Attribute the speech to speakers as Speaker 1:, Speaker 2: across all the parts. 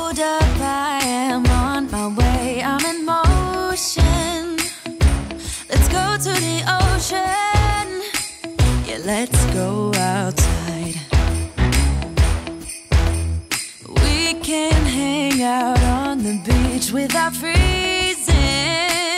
Speaker 1: Hold up, I am on my way, I'm in motion. Let's go to the ocean. Yeah, let's go outside. We can hang out on the beach without freezing.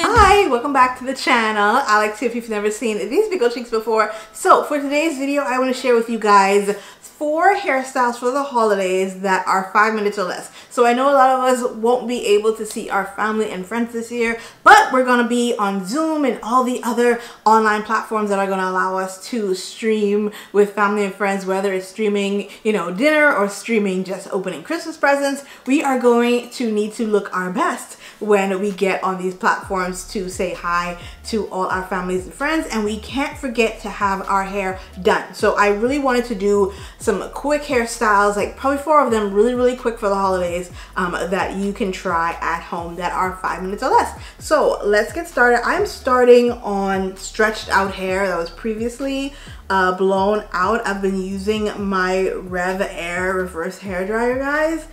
Speaker 2: Hi, welcome back to the channel. I like to, if you've never seen these big old cheeks before. So for today's video, I want to share with you guys 4 hairstyles for the holidays that are 5 minutes or less. So I know a lot of us won't be able to see our family and friends this year, but we're going to be on Zoom and all the other online platforms that are going to allow us to stream with family and friends, whether it's streaming, you know, dinner or streaming just opening Christmas presents. We are going to need to look our best when we get on these platforms to say hi to all our families and friends, and we can't forget to have our hair done. So I really wanted to do some quick hairstyles, like probably 4 of them really quick for the holidays, that you can try at home that are 5 minutes or less. So let's get started. I'm starting on stretched out hair that was previously blown out. I've been using my Rev Air reverse hair dryer, guys.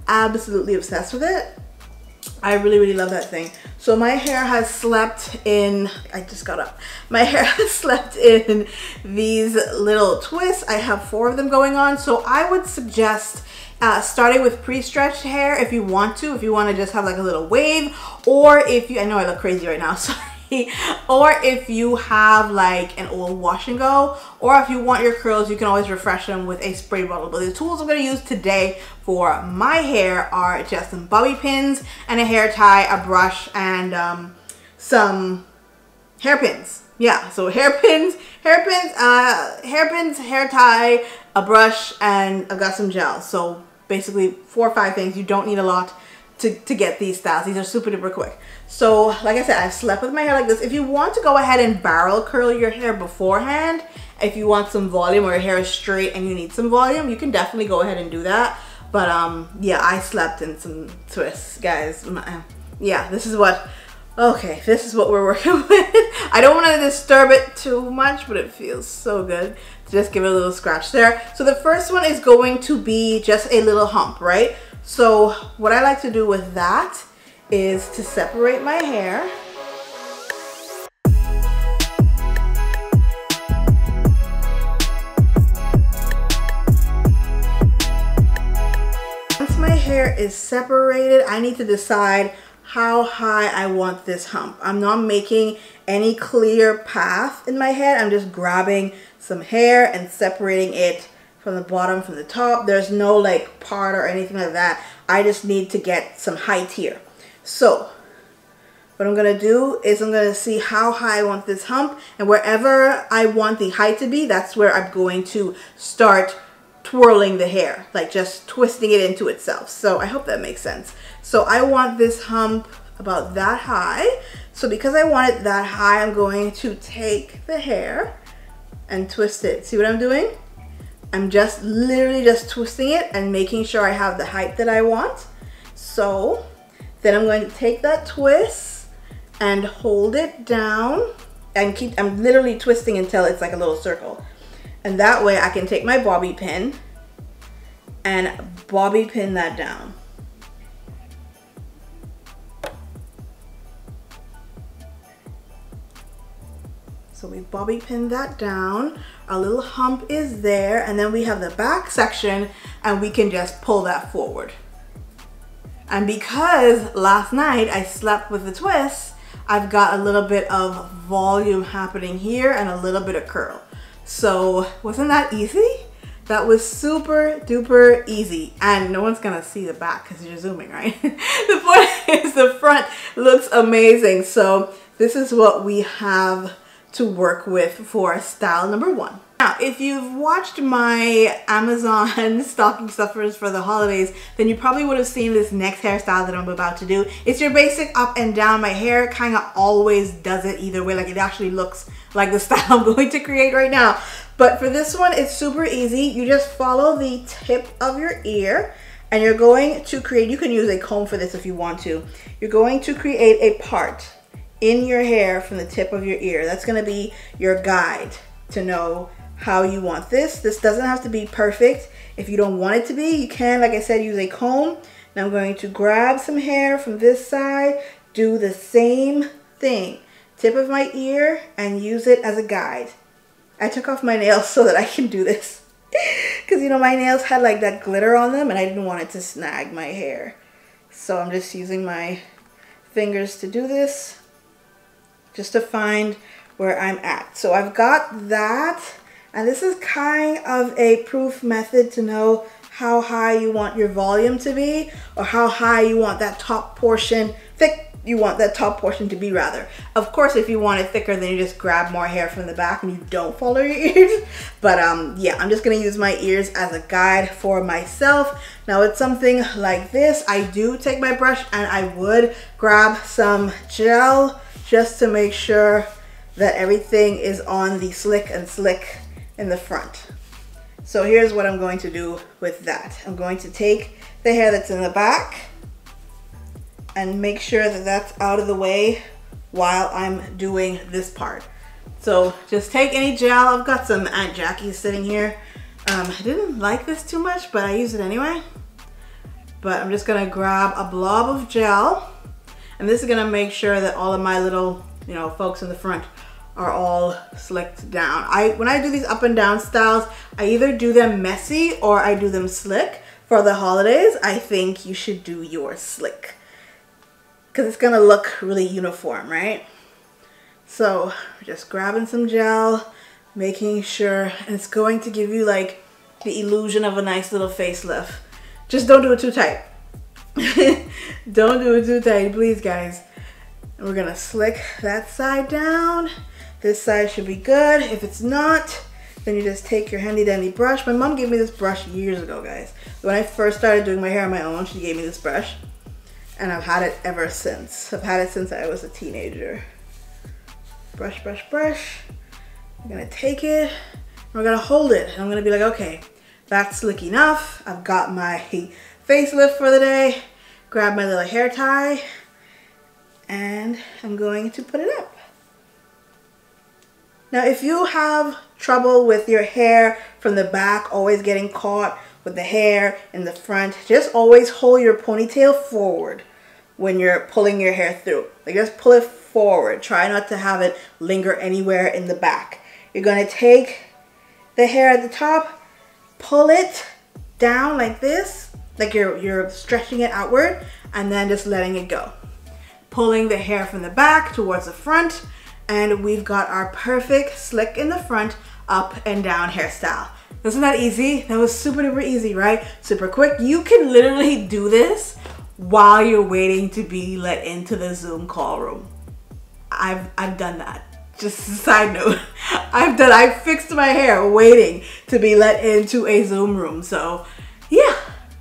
Speaker 2: Absolutely obsessed with it. I really love that thing. So my hair has slept in, I just got up. My hair has slept in these little twists. I have 4 of them going on. So I would suggest starting with pre-stretched hair if you want to just have like a little wave, or if you, I know I look crazy right now, sorry. Or if you have like an old wash and go, or if you want your curls, you can always refresh them with a spray bottle. But the tools I'm going to use today for my hair are just some bobby pins and a hair tie, a brush, and some hairpins. Yeah, so hairpins, hair tie, a brush, and I've got some gel. So basically 4 or 5 things. You don't need a lot to get these styles. These are super duper quick. So like I said, I've slept with my hair like this. If you want to go ahead and barrel curl your hair beforehand, if you want some volume or your hair is straight and you need some volume, you can definitely go ahead and do that. But yeah, I slept in some twists, guys. Yeah, this is what we're working with. I don't want to disturb it too much, but it feels so good to just give it a little scratch there. So the first one is going to be just a little hump, right? So what I like to do with that is to separate my hair. Once my hair is separated, I need to decide how high I want this hump. I'm not making any clear path in my head. I'm just grabbing some hair and separating it from the bottom, from the top. There's no like part or anything like that. I just need to get some height here. So what I'm gonna do is I'm gonna see how high I want this hump, and wherever I want the height to be, that's where I'm going to start twirling the hair, like just twisting it into itself. So I hope that makes sense. So I want this hump about that high. So because I want it that high, I'm going to take the hair and twist it. See what I'm doing? I'm just literally just twisting it and making sure I have the height that I want. So then I'm going to take that twist and hold it down and I'm literally twisting until it's like a little circle. And that way I can take my bobby pin and bobby pin that down. So we bobby pin that down, our little hump is there, and then we have the back section and we can just pull that forward. And because last night I slept with the twists, I've got a little bit of volume happening here and a little bit of curl. So wasn't that easy? That was super duper easy, and no one's gonna see the back because you're zooming, right? The point is the front looks amazing. So this is what we have to work with for style number 1. Now, if you've watched my Amazon stocking stuffers for the holidays, then you probably would have seen this next hairstyle that I'm about to do. It's your basic up and down. My hair kind of always does it either way. Like it actually looks like the style I'm going to create right now. But for this one, it's super easy. You just follow the tip of your ear and you're going to create, you can use a comb for this if you want to. You're going to create a part in your hair from the tip of your ear. That's going to be your guide to know how you want this. This doesn't have to be perfect. If you don't want it to be, you can, like I said, use a comb. Now I'm going to grab some hair from this side, do the same thing, tip of my ear, and use it as a guide. I took off my nails so that I can do this. Because, you know, my nails had like that glitter on them and I didn't want it to snag my hair. So I'm just using my fingers to do this, just to find where I'm at. So I've got that, and this is kind of a proof method to know how high you want your volume to be, or how high you want that top portion, thick you want that top portion to be rather. Of course, if you want it thicker, then you just grab more hair from the back and you don't follow your ears. But yeah, I'm just gonna use my ears as a guide for myself. Now with something like this, I do take my brush and I would grab some gel just to make sure that everything is on the slick and slick in the front. So here's what I'm going to do with that. I'm going to take the hair that's in the back and make sure that that's out of the way while I'm doing this part. So just take any gel. I've got some Aunt Jackie's sitting here. I didn't like this too much, but I use it anyway. But I'm just gonna grab a blob of gel, and this is gonna make sure that all of my little, you know, folks in the front are all slicked down. When I do these up and down styles, I either do them messy or I do them slick. For the holidays, I think you should do yours slick, because it's gonna look really uniform, right? So just grabbing some gel, making sure, and it's going to give you like the illusion of a nice little facelift. Just don't do it too tight. Don't do it too tight, please, guys. And we're gonna slick that side down. This side should be good. If it's not, then you just take your handy dandy brush. My mom gave me this brush years ago, guys. When I first started doing my hair on my own, she gave me this brush. And I've had it ever since. I've had it since I was a teenager. Brush, brush, brush. I'm gonna take it, and we're gonna hold it. And I'm gonna be like, okay, that's slick enough. I've got my facelift for the day. Grab my little hair tie, and I'm going to put it up. Now, if you have trouble with your hair from the back, always getting caught with the hair in the front, just always hold your ponytail forward when you're pulling your hair through. Like, just pull it forward. Try not to have it linger anywhere in the back. You're gonna take the hair at the top, pull it down like this, like you're stretching it outward, and then just letting it go. Pulling the hair from the back towards the front, and we've got our perfect slick in the front, up and down hairstyle. Isn't that easy? That was super duper easy, right? Super quick. You can literally do this while you're waiting to be let into the Zoom call room. I've done that. Just a side note. I fixed my hair waiting to be let into a Zoom room. So yeah,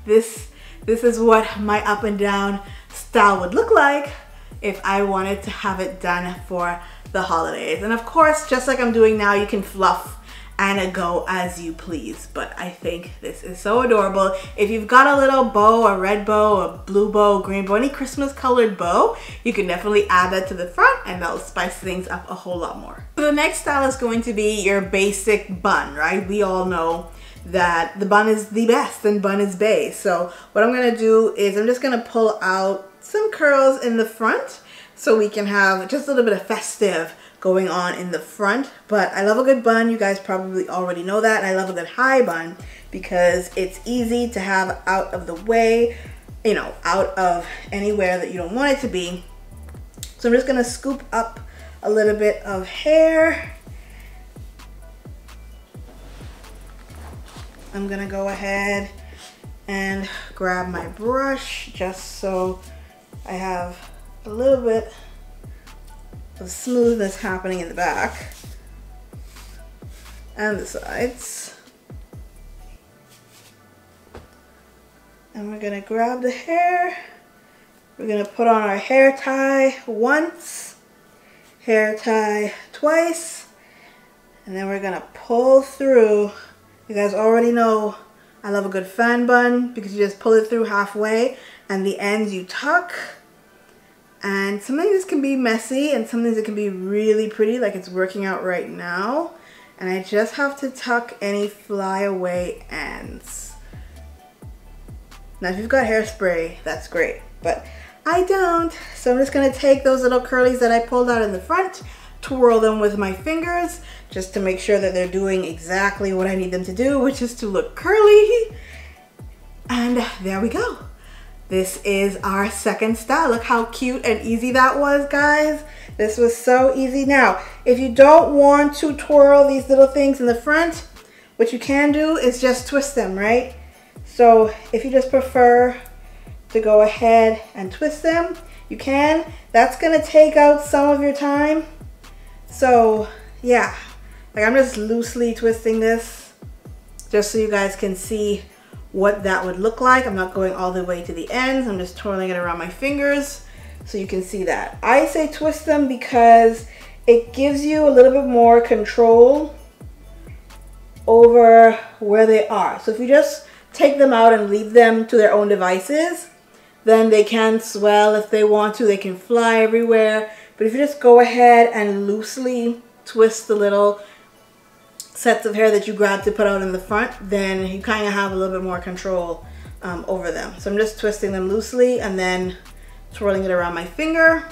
Speaker 2: this is what my up and down style would look like if I wanted to have it done for the holidays. And of course, just like I'm doing now, you can fluff and go as you please, but I think this is so adorable. If you've got a little bow, a red bow, a blue bow, green bow, any Christmas colored bow, you can definitely add that to the front, and that'll spice things up a whole lot more. So the next style is going to be your basic bun, right? We all know that the bun is the best and bun is base. So what I'm gonna do is I'm just gonna pull out some curls in the front so we can have just a little bit of festive going on in the front. But I love a good bun. You guys probably already know that. And I love a good high bun because it's easy to have out of the way, you know, out of anywhere that you don't want it to be. So I'm just gonna scoop up a little bit of hair. I'm gonna go ahead and grab my brush just so I have a little bit of smoothness happening in the back and the sides. And we're gonna grab the hair. We're gonna put on our hair tie once, hair tie twice, and then we're gonna pull through. You guys already know I love a good fan bun because you just pull it through halfway and the ends you tuck. And sometimes this can be messy and sometimes it can be really pretty, like it's working out right now. And I just have to tuck any flyaway ends. Now if you've got hairspray, that's great, but I don't. So I'm just gonna take those little curlies that I pulled out in the front, twirl them with my fingers, just to make sure that they're doing exactly what I need them to do, which is to look curly. And there we go. This is our second style. Look how cute and easy that was, guys. This was so easy. Now, if you don't want to twirl these little things in the front, what you can do is just twist them, right? So if you just prefer to go ahead and twist them, you can. That's gonna take out some of your time. So yeah, like I'm just loosely twisting this just so you guys can see what that would look like. I'm not going all the way to the ends. I'm just twirling it around my fingers so you can see that. I say twist them because it gives you a little bit more control over where they are. So if you just take them out and leave them to their own devices, then they can swell if they want to. They can fly everywhere. But if you just go ahead and loosely twist the little sets of hair that you grab to put out in the front, then you kind of have a little bit more control over them. So I'm just twisting them loosely and then twirling it around my finger.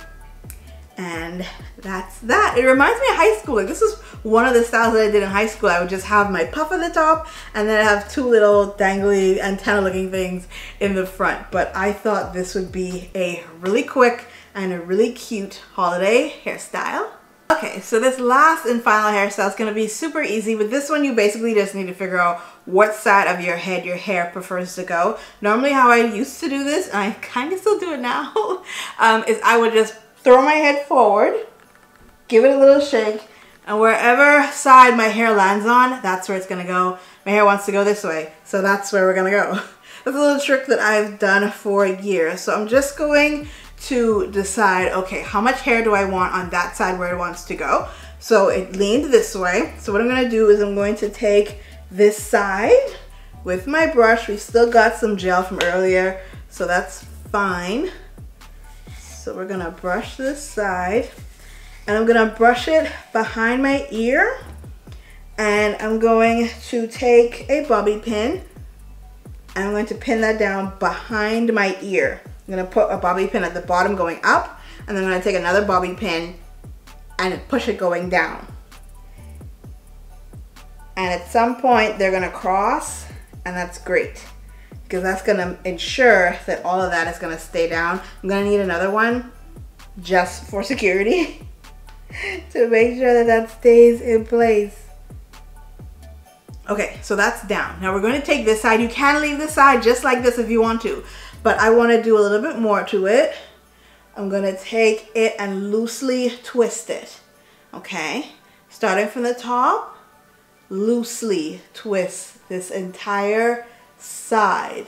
Speaker 2: And that's that. It reminds me of high school. Like this is one of the styles that I did in high school. I would just have my puff at the top and then I have two little dangly antenna looking things in the front. But I thought this would be a really quick and a really cute holiday hairstyle. Okay, so this last and final hairstyle is going to be super easy. With this one, you basically just need to figure out what side of your head your hair prefers to go. Normally how I used to do this, and I kind of still do it now, is I would just throw my head forward, give it a little shake, and wherever side my hair lands on, that's where it's going to go. My hair wants to go this way, so that's where we're going to go. That's a little trick that I've done for years. So I'm just going to decide, okay, how much hair do I want on that side where it wants to go? So it leaned this way. So what I'm going to do is I'm going to take this side with my brush. We still got some gel from earlier, so that's fine. So we're going to brush this side and I'm going to brush it behind my ear, and I'm going to take a bobby pin and I'm going to pin that down behind my ear. I'm going to put a bobby pin at the bottom going up, and then I'm going to take another bobby pin and push it going down. And at some point they're going to cross, and that's great because that's going to ensure that all of that is going to stay down. I'm going to need another one just for security to make sure that that stays in place. Okay, so that's down. Now we're going to take this side. You can leave this side just like this if you want to, but I want to do a little bit more to it. I'm going to take it and loosely twist it. Okay, starting from the top, loosely twist this entire side.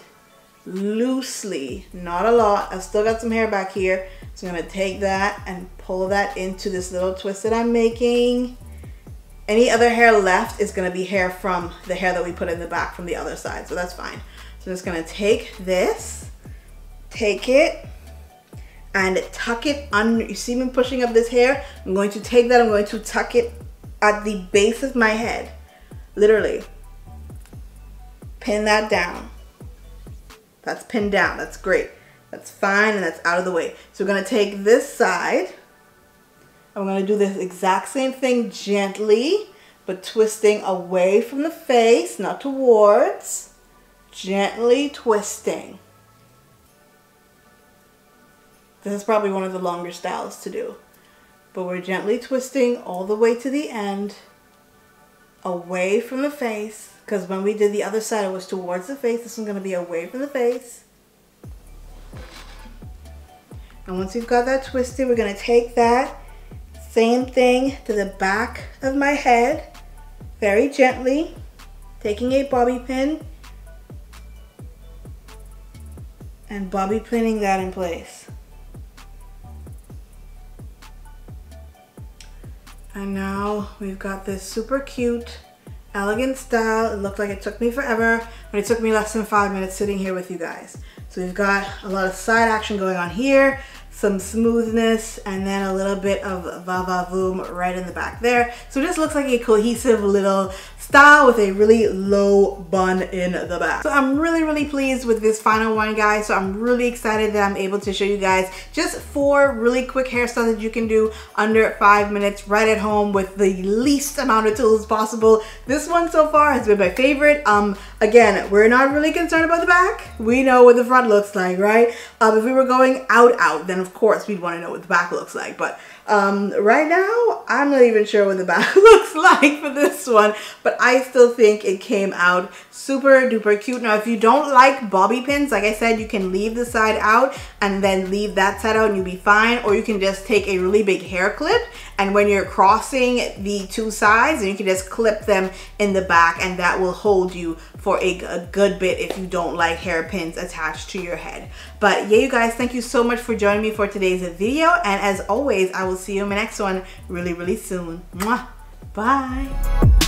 Speaker 2: Loosely, not a lot. I've still got some hair back here, so I'm going to take that and pull that into this little twist that I'm making. Any other hair left is going to be hair from the hair that we put in the back from the other side, so that's fine. So I'm just going to take this, take it, and tuck it under. You see me pushing up this hair? I'm going to take that, I'm going to tuck it at the base of my head. Literally. Pin that down. That's pinned down. That's great. That's fine, and that's out of the way. So we're going to take this side. I'm going to do this exact same thing gently, but twisting away from the face, not towards. Gently twisting. This is probably one of the longer styles to do. But we're gently twisting all the way to the end, away from the face. Because when we did the other side, it was towards the face. This one's going to be away from the face. And once we've got that twisted, we're going to take that same thing to the back of my head, very gently, taking a bobby pin and bobby pinning that in place. And now we've got this super cute, elegant style. It looked like it took me forever, but it took me less than 5 minutes sitting here with you guys. So we've got a lot of side action going on here. some smoothness, and then a little bit of va-va-voom right in the back there. So this looks like a cohesive little style with a really low bun in the back. So I'm really pleased with this final one, guys. So I'm really excited that I'm able to show you guys just 4 really quick hairstyles that you can do under 5 minutes right at home with the least amount of tools possible. This one so far has been my favorite. Again, we're not really concerned about the back. We know what the front looks like, right? If we were going out, then of course we'd want to know what the back looks like. But right now, I'm not even sure what the back looks like for this one, but I still think it came out super duper cute. Now, if you don't like bobby pins, like I said, you can leave the side out and then leave that side out and you'll be fine. Or you can just take a really big hair clip, and when you're crossing the 2 sides, and you can just clip them in the back, and that will hold you for a good bit if you don't like hairpins attached to your head. But yeah, you guys, thank you so much for joining me for today's video, and as always, I will see you in my next one really soon. Mwah. Bye.